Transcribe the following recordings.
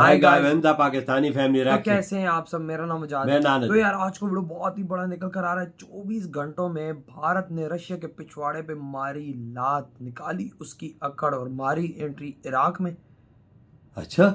Hi guys, the Pakistani family तो reaction. कैसे हैं आप सब। मेरा नाम मुजाहिद मैं है। नानद। तो यार आज को वीडियो बहुत ही बड़ा निकल कर आ रहा है। 24 घंटों में भारत ने रशिया के पिछवाड़े पे मारी लात, निकाली उसकी अकड़ और मारी एंट्री इराक में। अच्छा,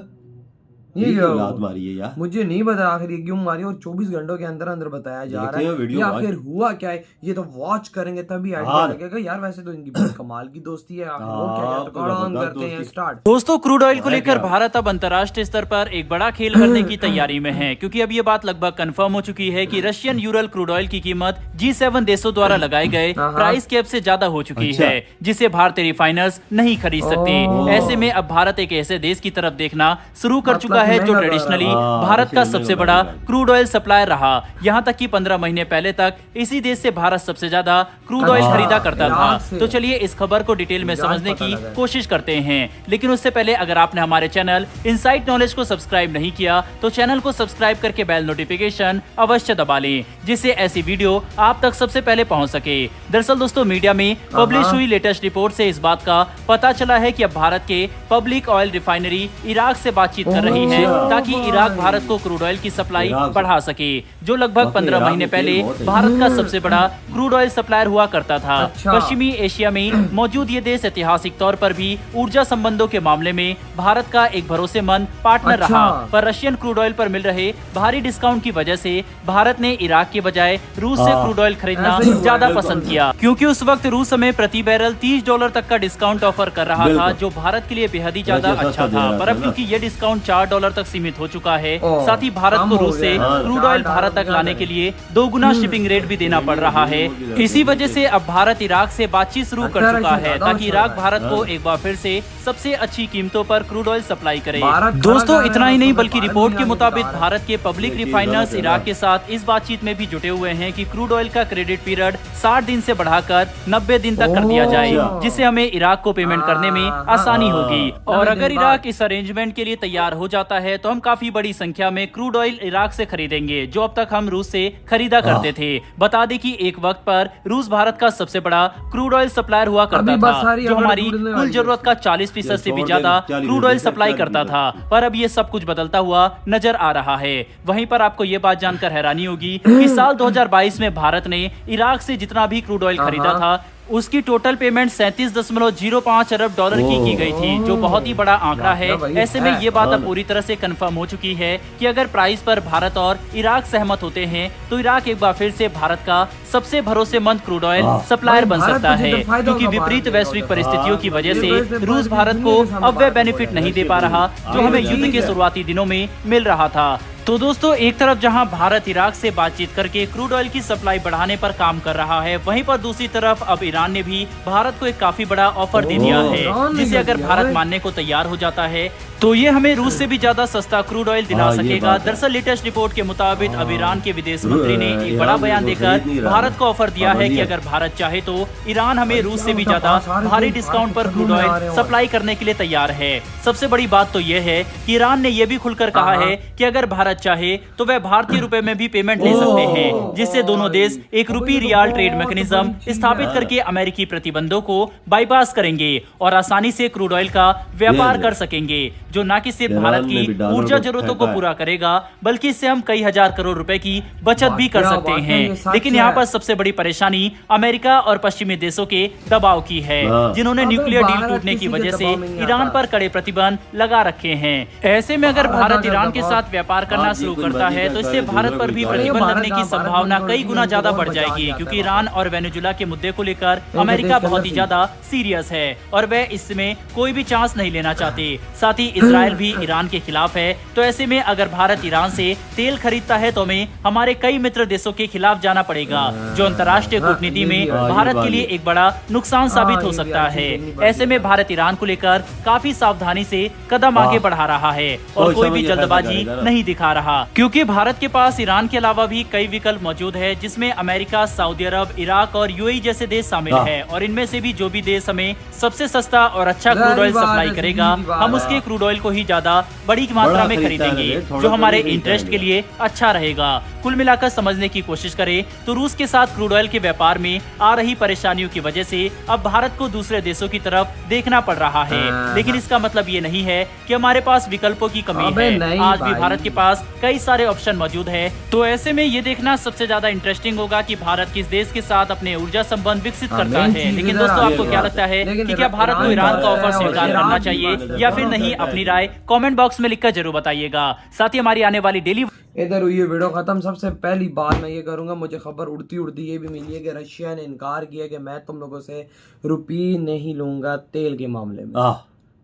ये क्यों क्या लात मारी है यार? मुझे नहीं पता आखिर ये क्यों मारी और 24 घंटों के अंदर अंदर बताया जा रहा है। वीडियो ये आखिर हुआ क्या है, ये तो वॉच करेंगे तभी आइडिया लगेगा। यार वैसे तो इनकी बहुत कमाल की दोस्ती है। आखिर वो क्या है, तो ऑन करते हैं स्टार्ट। दोस्तों, क्रूड ऑयल को लेकर भारत अब अंतर्राष्ट्रीय स्तर पर एक बड़ा खेल करने की तैयारी में है, क्योंकि अब ये बात लगभग कंफर्म हो चुकी है कि रशियन यूरल क्रूड ऑयल की कीमत G7 देशों द्वारा लगाए गए प्राइस कैप से ज्यादा हो चुकी है, जिसे भारतीय रिफाइनर्स नहीं खरीद सकते। ऐसे में अब भारत एक ऐसे देश की तरफ देखना शुरू कर चुका है जो ट्रेडिशनली भारत का सबसे बड़ा क्रूड ऑयल सप्लायर रहा। यहाँ तक कि 15 महीने पहले तक इसी देश से भारत सबसे ज्यादा क्रूड ऑयल खरीदा करता था। तो चलिए इस खबर को डिटेल में समझने की कोशिश करते हैं, लेकिन उससे पहले अगर आपने हमारे चैनल इनसाइट नॉलेज को सब्सक्राइब नहीं किया तो चैनल को सब्सक्राइब करके बेल नोटिफिकेशन अवश्य दबा लें, जिससे ऐसी वीडियो आप तक सबसे पहले पहुंच सके। दरअसल दोस्तों, मीडिया में पब्लिश हुई लेटेस्ट रिपोर्ट से इस बात का पता चला है कि अब भारत के पब्लिक ऑयल रिफाइनरी इराक से बातचीत कर रही है ताकि इराक भारत को क्रूड ऑयल की सप्लाई बढ़ा सके, जो लगभग 15 महीने पहले भारत का सबसे बड़ा क्रूड ऑयल सप्लायर हुआ करता था। पश्चिमी एशिया में मौजूद ये देश ऐतिहासिक तौर पर भी ऊर्जा संबंधों के मामले में भारत का एक भरोसेमंद पार्टनर रहा, पर रशियन क्रूड ऑयल पर मिल रहे भारी डिस्काउंट की वजह से भारत ने इराक के बजाय रूस से क्रूड ऑयल खरीदना ज्यादा पसंद किया, क्योंकि उस वक्त रूस हमें प्रति बैरल $30 तक का डिस्काउंट ऑफर कर रहा था, जो भारत के लिए बेहद ही ज्यादा अच्छा था। पर अब क्योंकि ये डिस्काउंट $4 तक सीमित हो चुका है, साथ ही भारत को रूस से क्रूड ऑयल भारत तक लाने के लिए 2 गुना शिपिंग रेट भी देना पड़ रहा है। इसी वजह से अब भारत इराक से बातचीत शुरू कर चुका है ताकि इराक भारत को एक बार फिर से सबसे अच्छी कीमतों पर क्रूड ऑयल सप्लाई करे। दोस्तों, इतना ही नहीं बल्कि रिपोर्ट के मुताबिक भारत के पब्लिक रिफाइनर्स इराक के साथ इस बातचीत में भी जुटे हुए हैं कि क्रूड ऑयल का क्रेडिट पीरियड 60 दिन से बढ़ाकर 90 दिन तक कर दिया जाए, जिससे हमें इराक को पेमेंट करने में आसानी होगी। और अगर इराक इस अरेंजमेंट के लिए तैयार हो जाता है तो हम काफी बड़ी संख्या में क्रूड ऑयल इराक से खरीदेंगे, जो अब तक हम रूस से खरीदा करते थे। बता दें कि एक वक्त पर रूस भारत का सबसे बड़ा क्रूड ऑयल सप्लायर हुआ करता था, जो हमारी कुल जरूरत का 40% से भी ज्यादा क्रूड ऑयल सप्लाई करता था। पर अब ये सब कुछ बदलता हुआ नजर आ रहा है। वहीं पर आपको ये बात जानकर हैरानी होगी कि साल 2022 में भारत ने इराक से जितना भी क्रूड ऑयल खरीदा था उसकी टोटल पेमेंट $37.05 अरब की गई थी, जो बहुत ही बड़ा आंकड़ा है। ऐसे में ये बात अब पूरी तरह से कंफर्म हो चुकी है कि अगर प्राइस पर भारत और इराक सहमत होते हैं तो इराक एक बार फिर से भारत का सबसे भरोसेमंद क्रूड ऑयल सप्लायर बन सकता है, क्योंकि विपरीत वैश्विक परिस्थितियों की वजह से रूस भारत को अब वह बेनिफिट नहीं दे पा रहा जो हमें युद्ध के शुरुआती दिनों में मिल रहा था। तो दोस्तों, एक तरफ जहां भारत इराक से बातचीत करके क्रूड ऑयल की सप्लाई बढ़ाने पर काम कर रहा है, वहीं पर दूसरी तरफ अब ईरान ने भी भारत को एक काफी बड़ा ऑफर दे दिया है, जिसे अगर भारत मानने को तैयार हो जाता है तो ये हमें रूस से भी ज्यादा सस्ता क्रूड ऑयल दिला सकेगा। दरअसल लेटेस्ट रिपोर्ट के मुताबिक अब ईरान के विदेश मंत्री ने एक बड़ा बयान देकर भारत को ऑफर दिया है कि अगर भारत चाहे तो ईरान हमें रूस से भी ज्यादा भारी डिस्काउंट पर क्रूड ऑयल सप्लाई करने के लिए तैयार है। सबसे बड़ी बात तो यह है कि ईरान ने यह भी खुलकर कहा है कि अगर भारत चाहे तो वह भारतीय रुपए में भी पेमेंट ले सकते हैं, जिससे दोनों देश एक रूपी रियाल ट्रेड मैकेनिज्म स्थापित करके अमेरिकी प्रतिबंधों को बाईपास करेंगे और आसानी से क्रूड ऑयल का व्यापार कर सकेंगे, जो न कि सिर्फ भारत की ऊर्जा जरूरतों को पूरा करेगा बल्कि इससे हम कई हजार करोड़ रुपए की बचत भी कर सकते हैं। लेकिन यहाँ पर सबसे बड़ी परेशानी अमेरिका और पश्चिमी देशों के दबाव की है, जिन्होंने न्यूक्लियर डील टूटने की वजह से ईरान पर कड़े प्रतिबंध लगा रखे हैं। ऐसे में अगर भारत ईरान के साथ व्यापार करना शुरू करता है तो इससे भारत पर भी प्रतिबंध लगने की संभावना कई गुना ज्यादा बढ़ जाएगी, क्योंकि ईरान और वेनेजुला के मुद्दे को लेकर अमेरिका बहुत ही ज्यादा सीरियस है और वह इसमें कोई भी चांस नहीं लेना चाहते। साथ ही इजराइल भी ईरान के खिलाफ है। तो ऐसे में अगर भारत ईरान से तेल खरीदता है तो हमें हमारे कई मित्र देशों के खिलाफ जाना पड़ेगा, जो अंतर्राष्ट्रीय कूटनीति में भारत के लिए एक बड़ा नुकसान साबित हो सकता है। ऐसे में भारत ईरान को लेकर काफी सावधानी से कदम आगे बढ़ा रहा है और कोई भी जल्दबाजी नहीं दिखा रहा, क्योंकि भारत के पास ईरान के अलावा भी कई विकल्प मौजूद है, जिसमें अमेरिका, सऊदी अरब, इराक और यूएई जैसे देश शामिल है। और इनमें से भी जो भी देश हमें सबसे सस्ता और अच्छा क्रूड ऑयल सप्लाई करेगा, हम उसके क्रूड ऑयल को ही ज्यादा बड़ी मात्रा में खरीदेंगे, जो हमारे इंटरेस्ट के लिए अच्छा रहेगा। कुल मिलाकर समझने की कोशिश करें तो रूस के साथ क्रूड ऑयल के व्यापार में आ रही परेशानियों की वजह से अब भारत को दूसरे देशों की तरफ देखना पड़ रहा है। लेकिन इसका मतलब ये नहीं है कि हमारे पास विकल्पों की कमी है। आज भी भारत के पास कई सारे ऑप्शन मौजूद है। तो ऐसे में ये देखना सबसे ज्यादा इंटरेस्टिंग होगा कि भारत किस देश के साथ अपने ऊर्जा संबंध विकसित करता है। लेकिन दोस्तों, आपको क्या लगता है कि क्या भारत को ईरान का ऑफर स्वीकार करना चाहिए या फिर नहीं? अपनी राय कमेंट बॉक्स में लिखकर जरूर बताइएगा। साथ ही हमारी आने वाली डेली इधर हुई है वीडियो खत्म। सबसे पहली बात मैं ये करूंगा, मुझे खबर उड़ती उड़ती ये भी मिली है कि रशिया ने इनकार किया कि मैं तुम लोगों से रुपी नहीं लूंगा तेल के मामले में।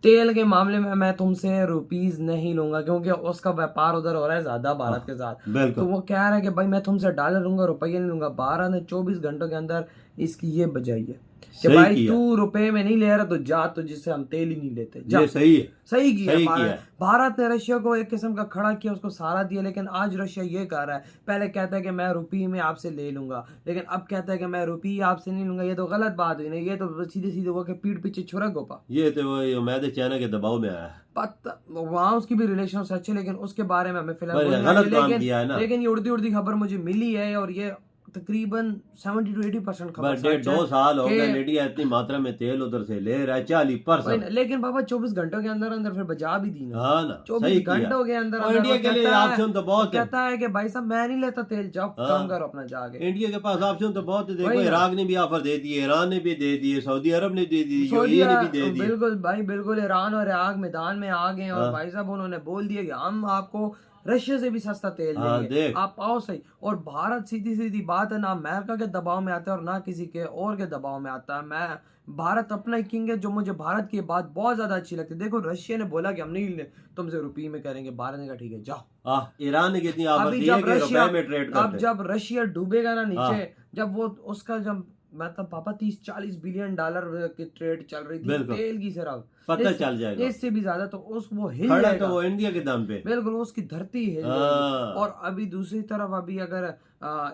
तेल के मामले में मैं तुमसे रुपीज नहीं लूंगा, क्योंकि उसका व्यापार उधर हो रहा है ज्यादा भारत के साथ। तो वो कह रहा है कि भाई मैं तुमसे डॉलर लूंगा, रुपये नहीं लूंगा। भारत ने 24 घंटों के अंदर इसकी ये बजाई है कि भाई तू रुपए में नहीं ले रहा तो जा, तो जिससे हम तेल ही नहीं लेते। ये सही है, सही किया भारत ने रशिया को एक किस्म का खड़ा किया, उसको सहारा दिया। लेकिन आज रशिया ये कर रहा है, पहले कहता है कि मैं रुपये में आपसे ले लूंगा, लेकिन अब कहता है कि मैं रुपये आपसे नहीं लूंगा। ये तो गलत बात हुई ना, ये तो सीधे सीधे वो के पीठ पीछे छुरा गोपा। ये तो वो मैदे चाइना के दबाव में आया है। पता वहाँ उसकी भी रिलेशन अच्छे, लेकिन उसके बारे में हमें फिलहाल लेकिन ये उड़ती उड़ती खबर मुझे मिली है, और ये तकरीबन 70 to 80% खबर सच है। 2 साल हो गए इंडिया इतनी मात्रा में तेल उधर से ले रहा है 40%। लेकिन बाबा 24 घंटों के अंदर अंदर फिर बजा भी दी ना। हाँ ना, 24 घंटों के अंदर इंडिया के लिए ऑप्शन तो बहुत है। कहता है कि भाई साहब मैं नहीं लेता तेल, जाओ काम करो अपना जाके। इंडिया के पास ऑप्शन तो बहुत है। देखो इराक ने भी ऑफर दे दिए, ईरान ने भी दे दिए, सऊदी अरब ने दे दी, यूएई ने भी दे दी। बिल्कुल भाई बिल्कुल, ईरान और इराक मैदान में आ गए, और भाई साहब उन्होंने बोल दिया कि हम आपको रशिया से भी सस्ता तेल देंगे, आप आओ सही। और भारत सीधी सीधी बात है, ना अमेरिका के दबाव में आता है और ना किसी के और के दबाव में आता है। मैं भारत अपना ही किंग है। जो मुझे भारत की बात बहुत ज्यादा अच्छी लगती है, देखो रशिया ने बोला कि हम नहीं तुमसे रुपये में करेंगे, भारत ने कहा ठीक है जाओ। ईरान ने कितनी ऑफर दी है कि रुपए में ट्रेड करते हैं। अब जब रशिया डूबेगा ना नीचे, जब वो उसका जब मतलब पापा 30-40 बिलियन डॉलर की ट्रेड चल रही थी तेल की, सिर्फ पता चल जाएगा इससे भी ज्यादा, तो उस वो हिल जाएगा, जाएगा। तो वो इंडिया के दाम पे बिल्कुल उसकी धरती हिल जाएगी। और अभी दूसरी तरफ अभी अगर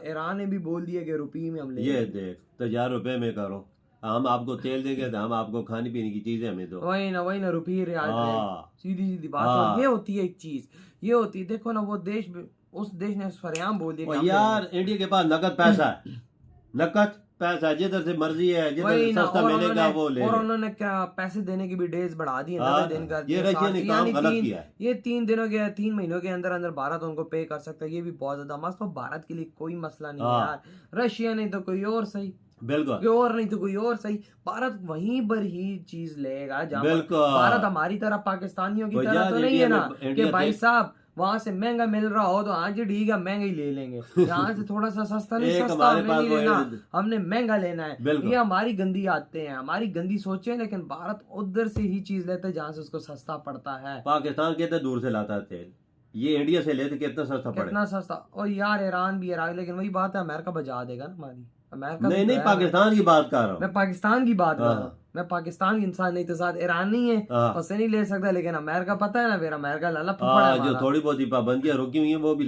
ईरान ने भी बोल दिया कि रुपये में हम ले, ये देख तो 1000 रुपए में करो, हम आपको तेल देंगे तो हम आपको खाने पीने की चीजें हमें दो। वही ना रुपये रियाल, सीधी सीधी बात। ये होती है एक चीज, ये होती है। देखो ना, वो देश उस देश ने फरियाम बोल दिया यार इंडिया के पास नकद पैसा है, नकद पैसा जिधर से मर्जी है, जिधर सस्ता मिलेगा वो ले। और उन्होंने क्या पैसे देने की भी डेज बढ़ा दी है, दिन कर ये रशिया ने काम गलत किया है। ये 3 महीनों के अंदर अंदर भारत उनको पे कर सकता है। ये भी बहुत ज्यादा मस्त, तो भारत के लिए कोई मसला नहीं है यार। रशिया नहीं तो कोई और सही, बिल्कुल, और नहीं तो कोई और सही। भारत वहीं पर ही चीज लेगा जहाँ भारत हमारी तरह पाकिस्तानियों की तरह तो नहीं है ना कि भाई साहब वहां से महंगा मिल रहा हो तो हाँ जी ठीक है महंगा ही ले लेंगे, यहाँ से थोड़ा सा सस्ता नहीं, सस्ता हमें नहीं लेना, हमने महंगा लेना है। ये हमारी गंदी आदतें हैं, हमारी गंदी सोचें। लेकिन भारत उधर से ही चीज लेता है जहाँ से उसको सस्ता पड़ता है। पाकिस्तान कितने दूर से लाता है तेल, ये इंडिया से लेते कितना सस्ता पड़े, कितना सस्ता। और यार ईरान भी इराक, लेकिन वही बात है अमेरिका बजा देगा ना हमारी। अमेरिका नहीं पाकिस्तान की बात कर रहा हूँ मैं, पाकिस्तान की बात कर रहा हूँ मैं। पाकिस्तान की इंसान नहीं तो साथ ईरान नहीं है, उससे नहीं ले सकता। लेकिन अमेरिका पता है ना, फिर अमेरिका लाला फुफड़ा है, जो थोड़ी बहुत ही पाबंदियां रुकी हुई है वो भी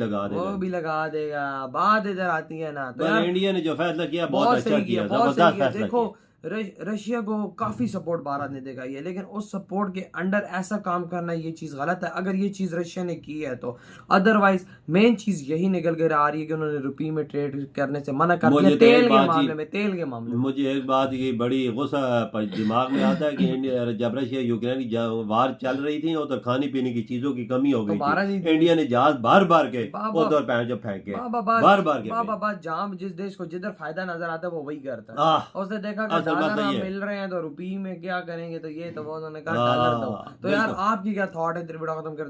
लगा देगा। बात इधर आती है ना, तो इंडिया ने जो फैसला किया बहुत अच्छा किया, जबरदस्त फैसला। देखो रशिया को काफी सपोर्ट भारत ने दिखाई है, लेकिन उस सपोर्ट के अंडर ऐसा काम करना ये चीज गलत है। अगर ये चीज रशिया ने की है तो अदरवाइज मेन चीज यही निकल कर आ रही है कि उन्होंने रुपये में ट्रेड करने से मना कर दिया। तेल के मामले में मुझे एक बात की बड़ी गुस्सा दिमाग में आता है कि जब रशिया यूक्रेन की वार चल रही थी तो खाने पीने की चीजों की कमी हो गई थी, इंडिया ने जहाज बार बार के उधर फेंके, बार बार जहाँ जिस देश को जिधर फायदा नजर आता है वो वही करता है। उसने देखा डॉलर मिल रहे हैं तो रुपये में क्या करेंगे, तो ये तो वो उन्होंने कहा डॉलर दो। तो यार आपकी क्या थॉट है, वीडियो खत्म कर